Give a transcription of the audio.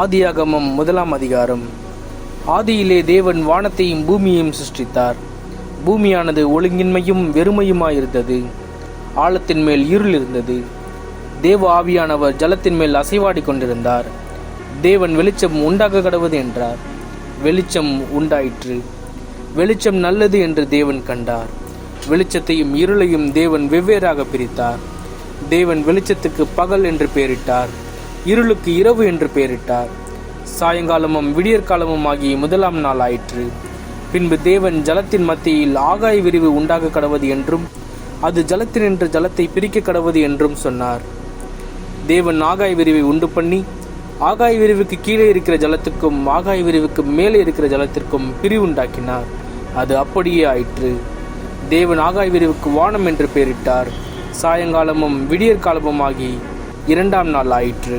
ஆதியாகமம் 1 அதிகாரம். ஆதியிலே தேவன் வானத்தையும் பூமியையும் சிருஷ்டித்தார். பூமியானது ஒழுங்கின்மையும் வெறுமையுமாயிருந்தது. ஆழத்தின் மேல் இருள் இருந்தது. தேவ ஆவியானவர் ஜலத்தின் மேல் அசைவாடி கொண்டிருந்தார். தேவன் வெளிச்சம் உண்டாக கடவது என்றார். வெளிச்சம் உண்டாயிற்று. வெளிச்சம் நல்லது என்று தேவன் கண்டார். வெளிச்சத்தையும் இருளையும் தேவன் வெவ்வேறாக பிரித்தார். தேவன் வெளிச்சத்துக்கு பகல் என்று பெயரிட்டார், இருளுக்கு இரவு என்று பெயரிட்டார். சாயங்காலமும் விடியற்காலமும் ஆகிய 1 நாள் ஆயிற்று. பின்பு தேவன் ஜலத்தின் மத்தியில் ஆகாய விரிவு உண்டாக கடவது என்றும் அது ஜலத்தினின்று ஜலத்தை பிரிக்க கடவது என்றும் சொன்னார். தேவன் ஆகாய விரிவை உண்டு பண்ணி ஆகாய விரிவுக்கு கீழே இருக்கிற ஜலத்துக்கும் ஆகாய விரிவுக்கு மேலே இருக்கிற ஜலத்திற்கும் பிரிவுண்டாக்கினார். அது அப்படியே ஆயிற்று. தேவன் ஆகாய விரிவுக்கு வானம் என்று பெயரிட்டார். சாயங்காலமும் விடியற்காலமும் ஆகி 2 நாள் ஆயிற்று.